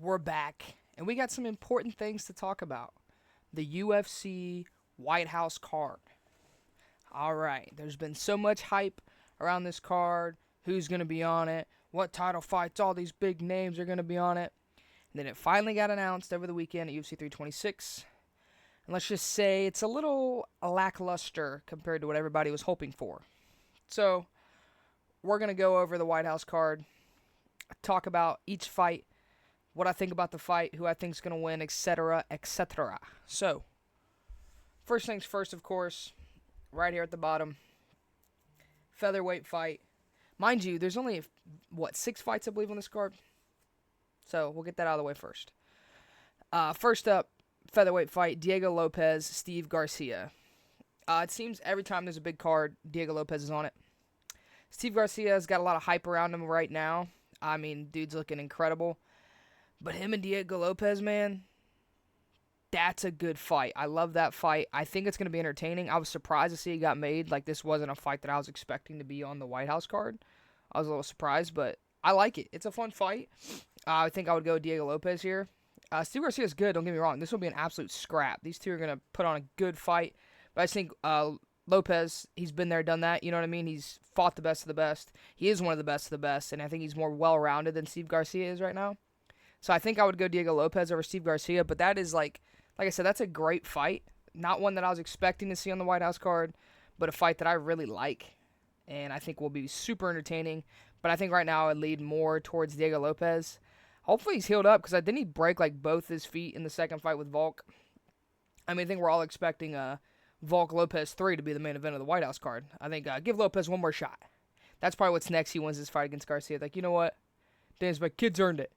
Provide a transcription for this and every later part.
We're back, and we got some important things to talk about. The UFC White House card. All right, there's been so much hype around this card. Who's going to be on it? What title fights? All these big names are going to be on it. And then it finally got announced over the weekend at UFC 326. And let's just say it's a little lackluster compared to what everybody was hoping for. So, we're going to go over the White House card, talk about each fight, what I think about the fight, who I think is going to win, etc., etc. So, first things first, of course, right here at the bottom, featherweight fight. Mind you, there's only, 6 fights, I believe, on this card? So, we'll get that out of the way first. First up, featherweight fight, Diego Lopez, Steve Garcia. It seems every time there's a big card, Diego Lopez is on it. Steve Garcia's got a lot of hype around him right now. I mean, dude's looking incredible. But him and Diego Lopez, man, that's a good fight. I love that fight. I think it's going to be entertaining. I was surprised to see it got made. Like, this wasn't a fight that I was expecting to be on the White House card. I was a little surprised, but I like it. It's a fun fight. I think I would go Diego Lopez here. Steve Garcia's good, don't get me wrong. This will be an absolute scrap. These two are going to put on a good fight. But I think Lopez, he's been there, done that. You know what I mean? He's fought the best of the best. He is one of the best of the best, and I think he's more well-rounded than Steve Garcia is right now. So I think I would go Diego Lopez over Steve Garcia, but that is like I said, that's a great fight. Not one that I was expecting to see on the White House card, but a fight that I really like, and I think will be super entertaining. But I think right now I would lead more towards Diego Lopez. Hopefully he's healed up, because didn't he break like both his feet in the second fight with Volk? I mean, I think we're all expecting Volk Lopez 3 to be the main event of the White House card. I think give Lopez one more shot. That's probably what's next. He wins his fight against Garcia. Like, you know what? Dan's my kids earned it.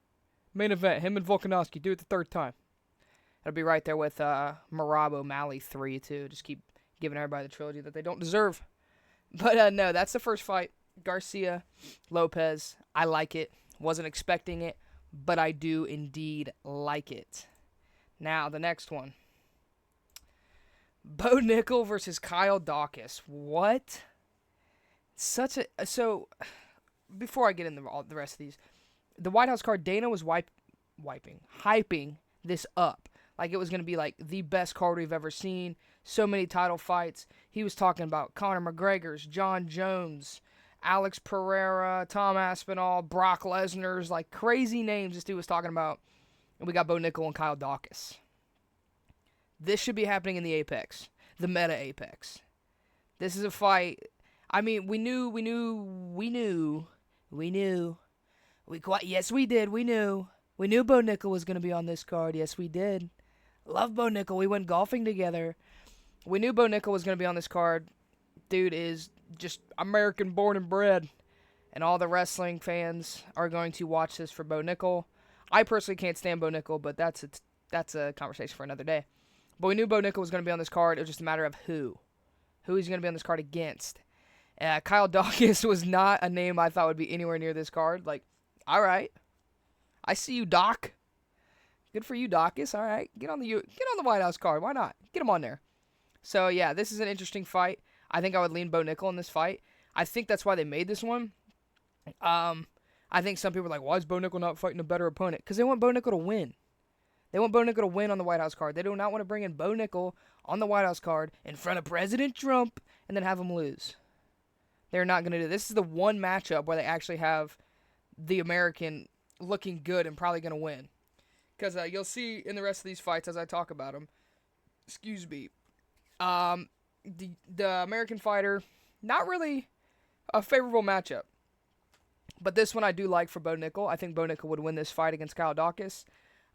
Main event, him and Volkanovski, do it the third time. It'll be right there with Merab O'Malley 3, too. Just keep giving everybody the trilogy that they don't deserve. But no, that's the first fight. Garcia, Lopez. I like it. Wasn't expecting it, but I do indeed like it. Now, the next one. Bo Nickel versus Kyle Dawkins. What? So, before I get into all the rest of these, the White House card, Dana was hyping this up. Like it was going to be like the best card we've ever seen. So many title fights. He was talking about Conor McGregor's, John Jones, Alex Pereira, Tom Aspinall, Brock Lesnar's, like crazy names this dude was talking about. And we got Bo Nickel and Kyle Dawkins. This should be happening in the Apex, the meta Apex. This is a fight. I mean, we knew. Yes, we did. We knew Bo Nickel was going to be on this card. Yes, we did. Love Bo Nickel. We went golfing together. We knew Bo Nickel was going to be on this card. Dude is just American born and bred. And all the wrestling fans are going to watch this for Bo Nickel. I personally can't stand Bo Nickel, but that's a conversation for another day. But we knew Bo Nickel was going to be on this card. It was just a matter of who he's going to be on this card against. Kyle Dawkins was not a name I thought would be anywhere near this card. Like, all right, I see you, Doc. Good for you, Dawkins. All right, get on the White House card. Why not? Get him on there. So yeah, this is an interesting fight. I think I would lean Bo Nickel in this fight. I think that's why they made this one. I think some people are like, why is Bo Nickel not fighting a better opponent? Because they want Bo Nickel to win. They want Bo Nickel to win on the White House card. They do not want to bring in Bo Nickel on the White House card in front of President Trump and then have him lose. They're not going to do this. This is the one matchup where they actually have the American looking good and probably going to win. Because you'll see in the rest of these fights as I talk about them. Excuse me. The American fighter, not really a favorable matchup. But this one I do like for Bo Nickel. I think Bo Nickel would win this fight against Kyle Dawkins.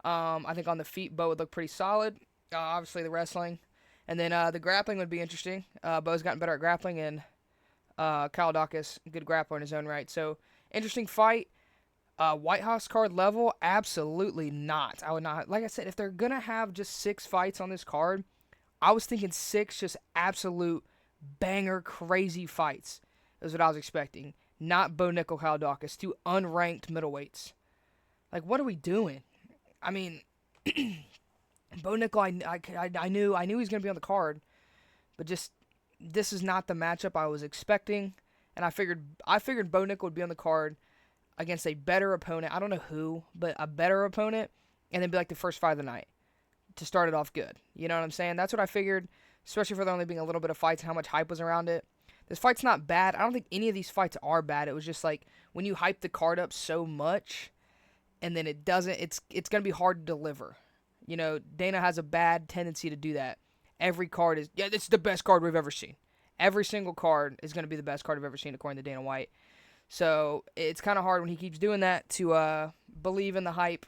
I think on the feet, Bo would look pretty solid. Obviously the wrestling. And then the grappling would be interesting. Bo's gotten better at grappling, and Kyle Dawkins, good grappler in his own right. So, interesting fight. White House card level, absolutely not. I would not. Like I said, if they're going to have just 6 fights on this card, I was thinking 6 just absolute banger, crazy fights. Is what I was expecting. Not Bo Nickel, Kyle Dawkins, 2 unranked middleweights. Like, what are we doing? I mean, Bo Nickel, I knew he was going to be on the card, but just this is not the matchup I was expecting, and I figured Bo Nickel would be on the card against a better opponent. I don't know who, but a better opponent, and then be like the first fight of the night to start it off good. You know what I'm saying? That's what I figured, especially for there only being a little bit of fights and how much hype was around it. This fight's not bad. I don't think any of these fights are bad. It was just like when you hype the card up so much and then it doesn't, it's going to be hard to deliver. You know, Dana has a bad tendency to do that. Every card is, yeah, this is the best card we've ever seen. Every single card is going to be the best card I've ever seen, according to Dana White. So it's kind of hard when he keeps doing that to believe in the hype.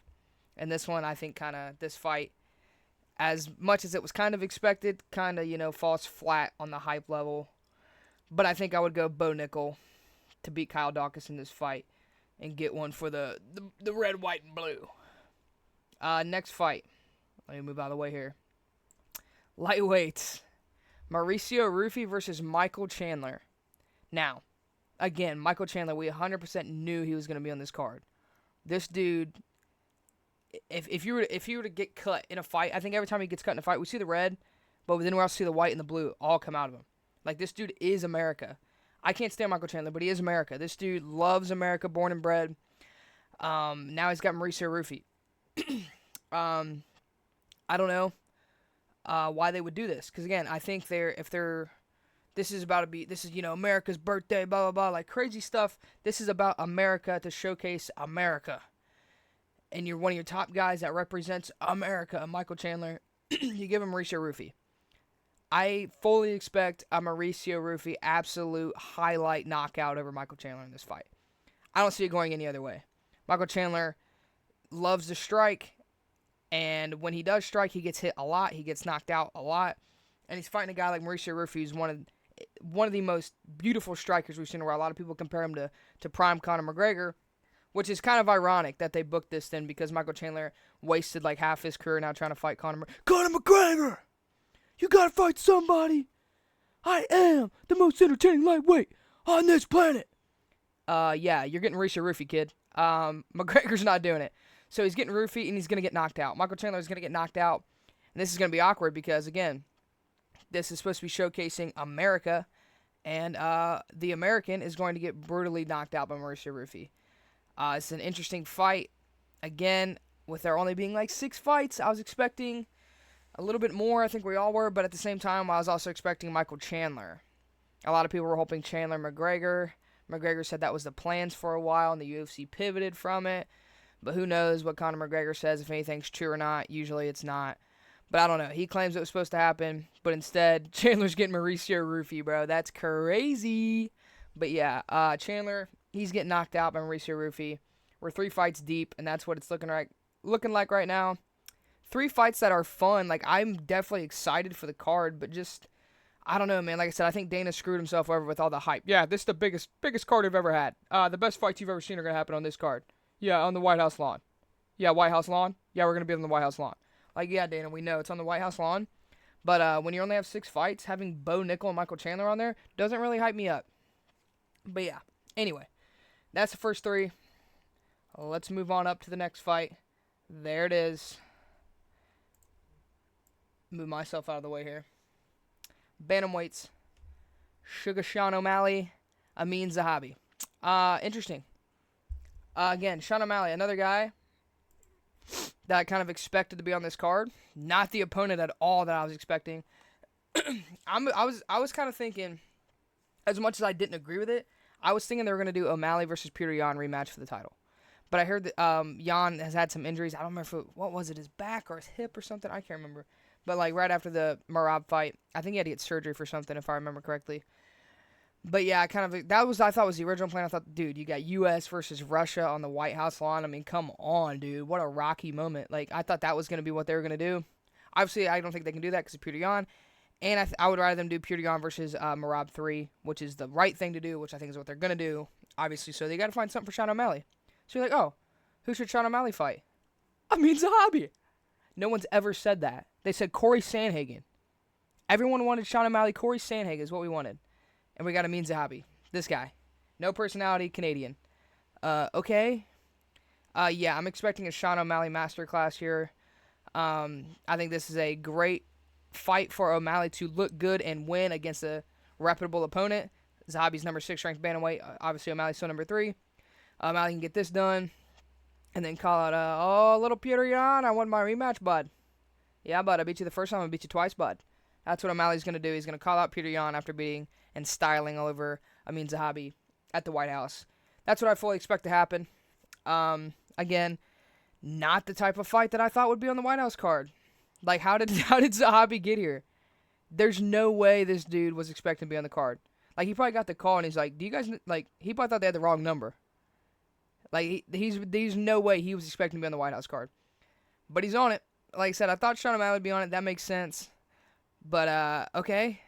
And this one, I think this fight, as much as it was kind of expected, kind of, falls flat on the hype level. But I think I would go Bo Nickel to beat Kyle Dawkins in this fight and get one for the red, white, and blue. Next fight. Let me move out of the way here. Lightweights. Mauricio Rufy versus Michael Chandler. Now, again, Michael Chandler, we 100% knew he was going to be on this card. This dude, if you were to get cut in a fight, I think every time he gets cut in a fight, we see the red, but then we also see the white and the blue all come out of him. Like, this dude is America. I can't stand Michael Chandler, but he is America. This dude loves America, born and bred. Now he's got Mauricio Rufy. I don't know why they would do this. Because, again, I think this is America's birthday, blah, blah, blah, like crazy stuff. This is about America to showcase America. And you're one of your top guys that represents America, Michael Chandler. You give him Mauricio Rufy. I fully expect a Mauricio Rufy absolute highlight knockout over Michael Chandler in this fight. I don't see it going any other way. Michael Chandler loves to strike, and when he does strike, he gets hit a lot. He gets knocked out a lot, and he's fighting a guy like Mauricio Rufy, who's one of the most beautiful strikers we've seen, where a lot of people compare him to prime Conor McGregor, which is kind of ironic that they booked this then, because Michael Chandler wasted like half his career now trying to fight Conor McGregor. You gotta fight somebody. I am the most entertaining lightweight on this planet. Yeah, you're getting Mauricio Rufy, kid. McGregor's not doing it. So he's getting Rufy, and he's gonna get knocked out. Michael Chandler is gonna get knocked out, and this is gonna be awkward because, again, this is supposed to be showcasing America, and the American is going to get brutally knocked out by Mauricio Rufy. It's an interesting fight. Again, with there only being like 6 fights, I was expecting a little bit more. I think we all were, but at the same time, I was also expecting Michael Chandler. A lot of people were hoping Chandler McGregor. McGregor said that was the plans for a while, and the UFC pivoted from it. But who knows what Conor McGregor says, if anything's true or not. Usually it's not. But I don't know. He claims it was supposed to happen, but instead, Chandler's getting Mauricio Rufy, bro. That's crazy. But yeah, Chandler, he's getting knocked out by Mauricio Rufy. We're 3 fights deep, and that's what it's looking like right now. 3 fights that are fun. Like, I'm definitely excited for the card, but just, I don't know, man. Like I said, I think Dana screwed himself over with all the hype. Yeah, this is the biggest card I've ever had. The best fights you've ever seen are going to happen on this card. Yeah, on the White House lawn. Yeah, White House lawn? Yeah, we're going to be on the White House lawn. Like, yeah, Dana, we know it's on the White House lawn. But when you only have 6 fights, having Bo Nickel and Michael Chandler on there doesn't really hype me up. But yeah, anyway, that's the first 3. Let's move on up to the next fight. There it is. Move myself out of the way here. Bantamweights. Sugar Sean O'Malley, Amin Zahabi. Interesting. Again, Sean O'Malley, another guy that I kind of expected to be on this card. Not the opponent at all that I was expecting. I was kind of thinking, as much as I didn't agree with it, I was thinking they were going to do O'Malley versus Peter Yan rematch for the title. But I heard that Yan has had some injuries. I don't remember what was it, his back or his hip or something? I can't remember. But like right after the Merab fight, I think he had to get surgery for something, if I remember correctly. But yeah, I thought was the original plan. I thought, dude, you got U.S. versus Russia on the White House lawn. I mean, come on, dude. What a rocky moment. Like, I thought that was going to be what they were going to do. Obviously, I don't think they can do that because of Peter Yan. And I would rather them do Peter Yan versus Merab 3, which is the right thing to do, which I think is what they're going to do, obviously. So they got to find something for Sean O'Malley. So you're like, oh, who should Sean O'Malley fight? Amin Zahabi. No one's ever said that. They said Corey Sandhagen. Everyone wanted Sean O'Malley. Corey Sandhagen is what we wanted. And we got Amin Zahabi. This guy. No personality, Canadian. Okay. Yeah, I'm expecting a Sean O'Malley masterclass here. I think this is a great fight for O'Malley to look good and win against a reputable opponent. Zahabi's number 6 ranked bantamweight. Obviously, O'Malley's still number 3. O'Malley can get this done, and then call out, oh, little Peter Yan, I won my rematch, bud. Yeah, bud, I beat you the first time, I beat you twice, bud. That's what O'Malley's going to do. He's going to call out Peter Yan after beating and styling all over Amin Zahabi at the White House. That's what I fully expect to happen. Again, not the type of fight that I thought would be on the White House card. Like, how did Zahabi get here? There's no way this dude was expecting to be on the card. Like, he probably got the call and he's like, do you guys, like, he probably thought they had the wrong number. Like, there's no way he was expecting to be on the White House card. But he's on it. Like I said, I thought Sean O'Malley would be on it. That makes sense. But, okay.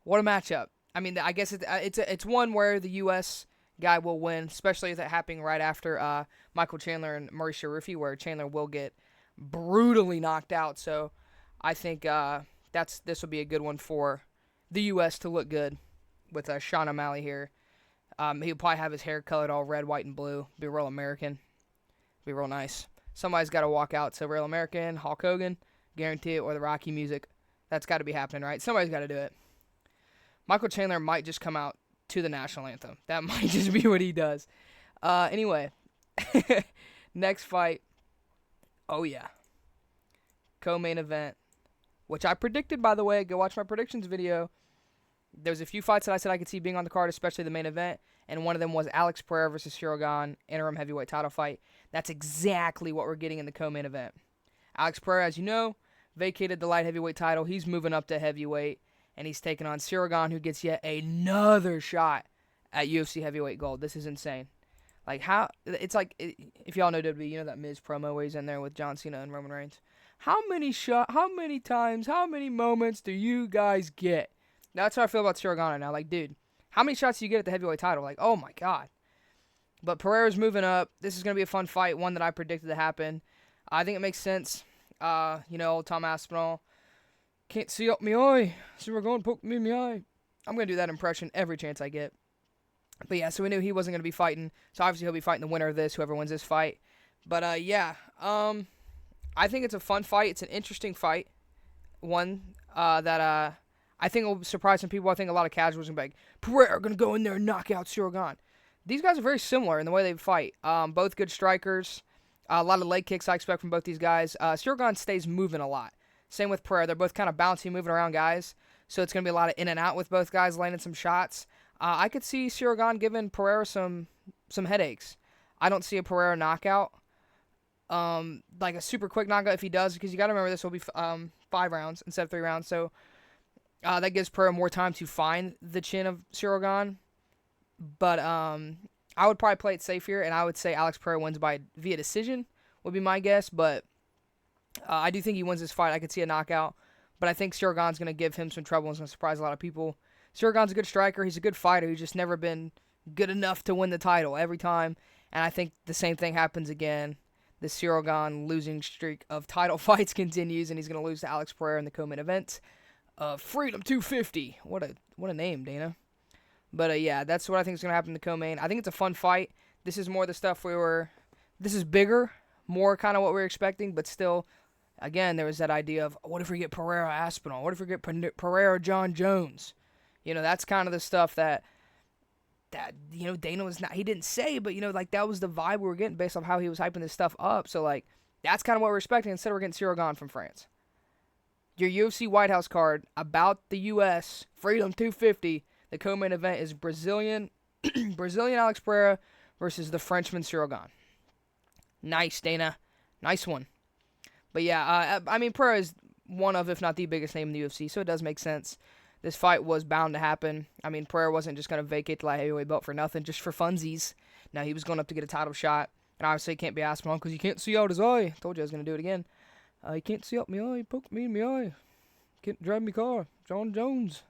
What a matchup. I mean, I guess it's one where the U.S. guy will win, especially if it happening right after Michael Chandler and Murray Sharifi, where Chandler will get brutally knocked out. So I think this will be a good one for the U.S. to look good with Sean O'Malley here. He'll probably have his hair colored all red, white, and blue. Be real American. Be real nice. Somebody's got to walk out to Real American, Hulk Hogan, guarantee it, or the Rocky music. That's got to be happening, right? Somebody's got to do it. Michael Chandler might just come out to the national anthem. That might just be what he does. Anyway, next fight. Oh, yeah. Co-main event, which I predicted, by the way. Go watch my predictions video. There's a few fights that I said I could see being on the card, especially the main event, and one of them was Alex Pereira versus Cyril Gane, interim heavyweight title fight. That's exactly what we're getting in the co-main event. Alex Pereira, as you know, vacated the light heavyweight title. He's moving up to heavyweight, and he's taking on Cyril Gane, who gets yet another shot at UFC heavyweight gold. This is insane. Like, how, it's like, if y'all know WWE, you know that Miz promo where he's in there with John Cena and Roman Reigns. How many times, how many moments do you guys get? That's how I feel about Cyril Gane now. Like, dude, how many shots do you get at the heavyweight title? Like, oh my God. But Pereira's moving up. This is going to be a fun fight, one that I predicted to happen. I think it makes sense. Old Tom Aspinall. Can't see up me eye. Cyril Gane poked me in my eye. I'm going to do that impression every chance I get. But yeah, so we knew he wasn't going to be fighting. So obviously he'll be fighting the winner of this, whoever wins this fight. But I think it's a fun fight. It's an interesting fight. One that I think will surprise some people. I think a lot of casuals are going to be like, Pereira going to go in there and knock out Cyril Gane. These guys are very similar in the way they fight. Both good strikers. A lot of leg kicks I expect from both these guys. Cyril Gane stays moving a lot. Same with Pereira. They're both kind of bouncy, moving around guys. So it's going to be a lot of in and out with both guys, landing some shots. I could see Cyril Gane giving Pereira some headaches. I don't see a Pereira knockout. Like a super quick knockout if he does, because you got to remember this will be 5 rounds instead of 3 rounds. So that gives Pereira more time to find the chin of Cyril Gane. But I would probably play it safe here, and I would say Alex Pereira wins via decision would be my guess. But I do think he wins this fight. I could see a knockout. But I think Cyril Gane's going to give him some trouble and is going to surprise a lot of people. Cyril Gane's a good striker. He's a good fighter. He's just never been good enough to win the title every time. And I think the same thing happens again. The Cyril Gane losing streak of title fights continues, and he's going to lose to Alex Pereira in the co-main event. Freedom 250. What a name, Dana. But yeah, that's what I think is going to happen in the co-main. I think it's a fun fight. This is more the stuff this is bigger, more kind of what we were expecting, but still, again, there was that idea of, what if we get Pereira Aspinall? What if we get Pereira John Jones? That's kind of the stuff that Dana was not, he didn't say, but, like, that was the vibe we were getting based off how he was hyping this stuff up. So, like, that's kind of what we're expecting. Instead, we're getting Cyril Gane from France. Your UFC White House card about the U.S. Freedom 250. The co-main event is Brazilian Alex Pereira versus the Frenchman Cyril Gane. Nice, Dana. Nice one. But yeah, Pereira is one of, if not the biggest name in the UFC, so it does make sense. This fight was bound to happen. Pereira wasn't just going to vacate the light heavyweight belt for nothing, just for funsies. Now, he was going up to get a title shot, and obviously he can't be asked on because you can't see out his eye. Told you I was going to do it again. He can't see out my eye. He poked me in my eye. Can't drive me car. John Jones.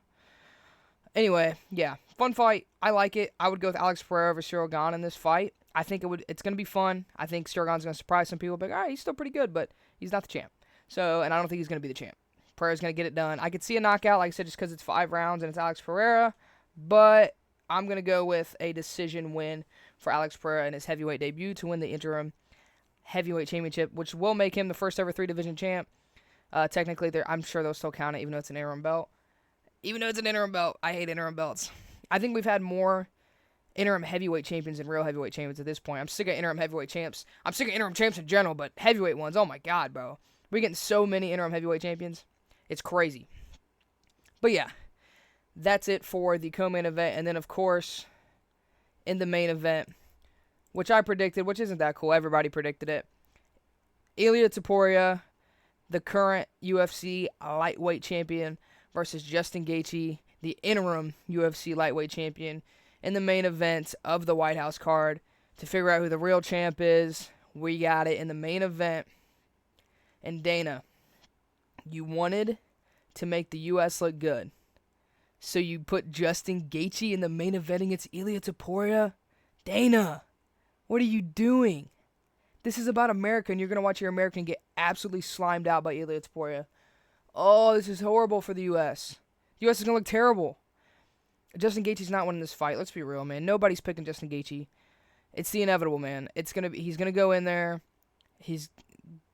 Anyway, yeah, fun fight. I like it. I would go with Alex Pereira over Cyril Gane in this fight. I think it's going to be fun. I think Cyril Gane's going to surprise some people. But all right, he's still pretty good, but he's not the champ. So, and I don't think he's going to be the champ. Pereira's going to get it done. I could see a knockout, like I said, just because it's 5 rounds and it's Alex Pereira. But I'm going to go with a decision win for Alex Pereira in his heavyweight debut to win the interim heavyweight championship, which will make him the first ever 3-division champ. Technically, I'm sure they'll still count it, even though it's an interim belt. I hate interim belts. I think we've had more interim heavyweight champions and real heavyweight champions at this point. I'm sick of interim heavyweight champs. I'm sick of interim champs in general, but heavyweight ones, oh my god, bro. We're getting so many interim heavyweight champions. It's crazy. But yeah, that's it for the co-main event. And then, of course, in the main event, which I predicted, which isn't that cool. Everybody predicted it. Ilia Topuria, the current UFC lightweight champion, versus Justin Gaethje, the interim UFC lightweight champion, in the main event of the White House card. To figure out who the real champ is, we got it in the main event. And Dana, you wanted to make the U.S. look good, so you put Justin Gaethje in the main event against Ilia Topuria? Dana, what are you doing? This is about America, and you're going to watch your American get absolutely slimed out by Ilia Topuria. Oh, this is horrible for the U.S. The U.S. is going to look terrible. Justin Gaethje's not winning this fight. Let's be real, man. Nobody's picking Justin Gaethje. It's the inevitable, man. He's going to go in there. He's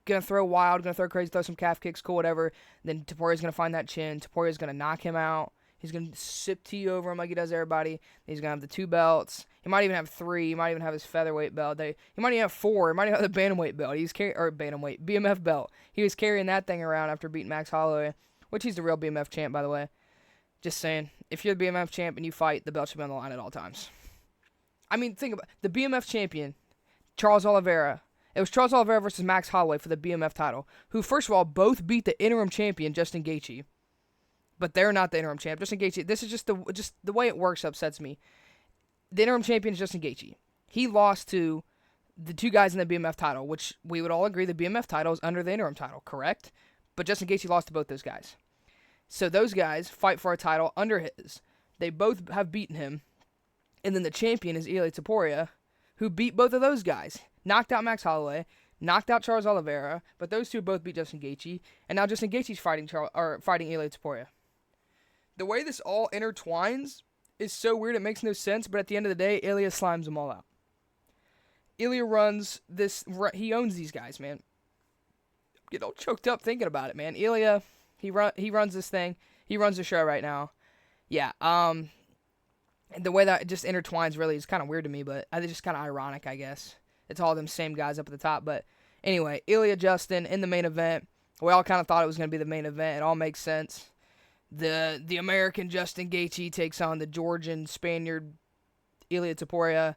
going to throw wild, going to throw crazy, throw some calf kicks, cool, whatever. Then Topuria's going to find that chin. Topuria's going to knock him out. He's going to sip tea over him like he does everybody. He's going to have the 2 belts. He might even have 3. He might even have his featherweight belt. He might even have 4. He might even have the bantamweight belt. BMF belt. He was carrying that thing around after beating Max Holloway, which he's the real BMF champ, by the way. Just saying. If you're the BMF champ and you fight, the belt should be on the line at all times. I mean, think about it. The BMF champion, Charles Oliveira. It was Charles Oliveira versus Max Holloway for the BMF title, who, first of all, both beat the interim champion, Justin Gaethje. But they're not the interim champ. Justin Gaethje, this is just the way it works upsets me. The interim champion is Justin Gaethje. He lost to the 2 guys in the BMF title, which we would all agree the BMF title is under the interim title, correct? But Justin Gaethje lost to both those guys. So those guys fight for a title under his. They both have beaten him. And then the champion is Ilia Topuria, who beat both of those guys. Knocked out Max Holloway, knocked out Charles Oliveira, but those 2 both beat Justin Gaethje. And now Justin Gaethje's fighting Ilia Topuria. The way this all intertwines is so weird, it makes no sense, but at the end of the day, Ilia slimes them all out. Ilia runs this, he owns these guys, man. Get all choked up thinking about it, man. Ilia, he runs this thing. He runs the show right now. Yeah, the way that it just intertwines really is kind of weird to me, but it's just kind of ironic, I guess. It's all them same guys up at the top, but anyway, Ilia Justin in the main event. We all kind of thought it was going to be the main event. It all makes sense. The American Justin Gaethje takes on the Georgian Spaniard Ilia Topuria,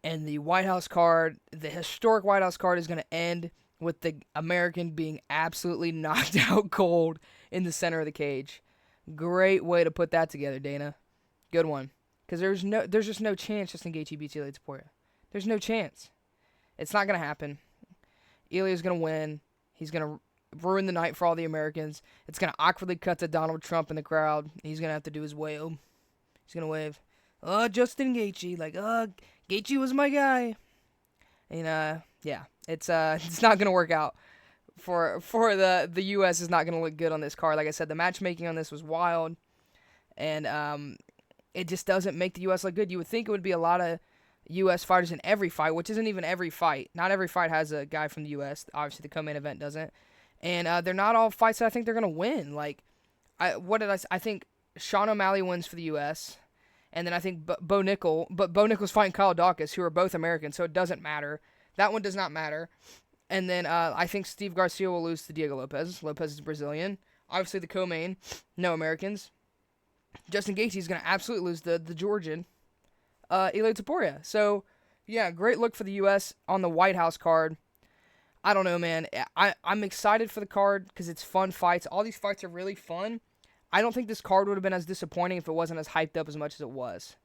and the White House card, the historic White House card, is going to end with the American being absolutely knocked out cold in the center of the cage. Great way to put that together, Dana. Good one. Because there's just no chance Justin Gaethje beats Ilia Topuria. There's no chance. It's not going to happen. Ilia's going to win. He's going to ruin the night for all the Americans. It's going to awkwardly cut to Donald Trump in the crowd. He's going to have to do his wave. He's going to wave. Justin Gaethje. Like, Gaethje was my guy. And, yeah. It's not going to work out. For the U.S. is not going to look good on this card. Like I said, the matchmaking on this was wild. And, it just doesn't make the U.S. look good. You would think it would be a lot of U.S. fighters in every fight, which isn't even every fight. Not every fight has a guy from the U.S. Obviously, the co-main event doesn't. And they're not all fights that I think they're going to win. Like, I think Sean O'Malley wins for the U.S., and then I think Bo Nickal's fighting Kyle Dawkins, who are both Americans, so it doesn't matter. That one does not matter. And then I think Steve Garcia will lose to Diego Lopez. Lopez is Brazilian. Obviously, the co-main, no Americans. Justin Gaethje is going to absolutely lose the Georgian, Ilia Topuria. So, yeah, great look for the U.S. on the White House card. I don't know, man. I'm excited for the card because it's fun fights. All these fights are really fun. I don't think this card would have been as disappointing if it wasn't as hyped up as much as it was.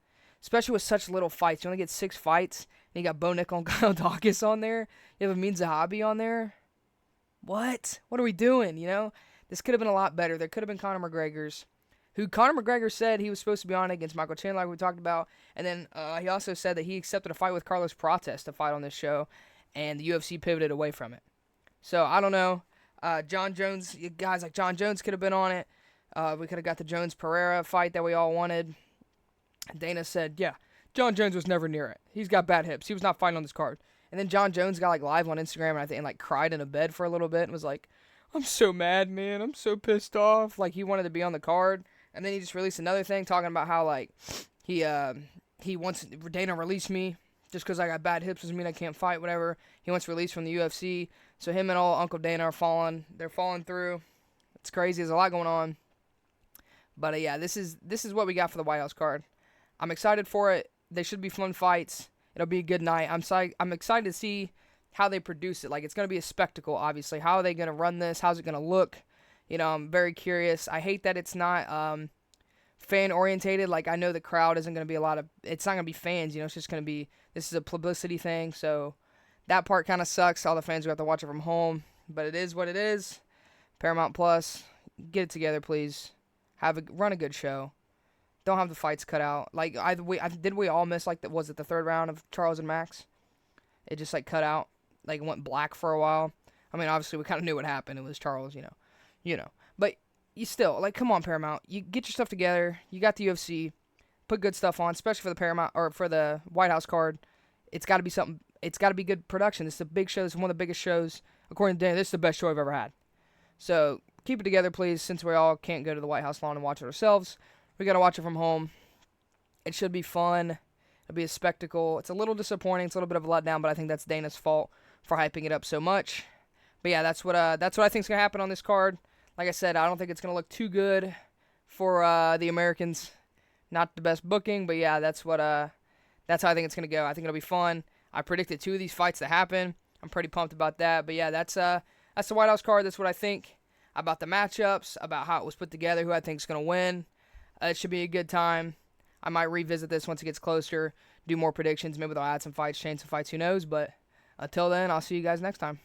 Especially with such little fights. You only get 6 fights, and you got Bo Nickal and Kyle Dawkins on there. You have Amin Zahabi on there. What? What are we doing, you know? This could have been a lot better. There could have been Conor McGregor's, who Conor McGregor said he was supposed to be on against Michael Chandler, like we talked about. And then he also said that he accepted a fight with Carlos Prates to fight on this show, and the UFC pivoted away from it. So, I don't know. John Jones, guys like John Jones could have been on it. We could have got the Jones-Pereira fight that we all wanted. Dana said, yeah, John Jones was never near it. He's got bad hips. He was not fighting on this card. And then John Jones got live on Instagram and I think cried in a bed for a little bit and was like, I'm so mad, man. I'm so pissed off. Like, he wanted to be on the card. And then he just released another thing talking about how, he he wants Dana release me just because I got bad hips doesn't mean I can't fight. Whatever. He wants release from the UFC. So him and all Uncle Dana are falling. They're falling through. It's crazy. There's a lot going on. But yeah, this is what we got for the White House card. I'm excited for it. They should be fun fights. It'll be a good night. I'm excited to see how they produce it. Like, it's going to be a spectacle, obviously. How are they going to run this? How's it going to look? You know, I'm very curious. I hate that it's not fan-orientated. Like, I know the crowd isn't going to be it's not going to be fans, you know. It's just going to be, this is a publicity thing. So that part kind of sucks. All the fans who have to watch it from home. But it is what it is. Paramount Plus, get it together, please. Run a good show. Don't have the fights cut out. Like, did we all miss, like, was it the third round of Charles and Max? It just, like, cut out. Like, it went black for a while. I mean, obviously, we kind of knew what happened. It was Charles, you know. But you still, like, come on, Paramount. You get your stuff together. You got the UFC. Put good stuff on, especially for the Paramount, or for the White House card. It's got to be something. It's got to be good production. This is a big show. This is one of the biggest shows. According to Dan, this is the best show I've ever had. So, keep it together, please, since we all can't go to the White House lawn and watch it ourselves. We got to watch it from home. It should be fun. It'll be a spectacle. It's a little disappointing. It's a little bit of a letdown, but I think that's Dana's fault for hyping it up so much. But yeah, that's what I think is going to happen on this card. Like I said, I don't think it's going to look too good for the Americans. Not the best booking, but yeah, that's how I think it's going to go. I think it'll be fun. I predicted 2 of these fights to happen. I'm pretty pumped about that. But yeah, that's the White House card. That's what I think about the matchups, about how it was put together, who I think is going to win. It should be a good time. I might revisit this once it gets closer, do more predictions. Maybe they'll add some fights, change some fights, who knows. But until then, I'll see you guys next time.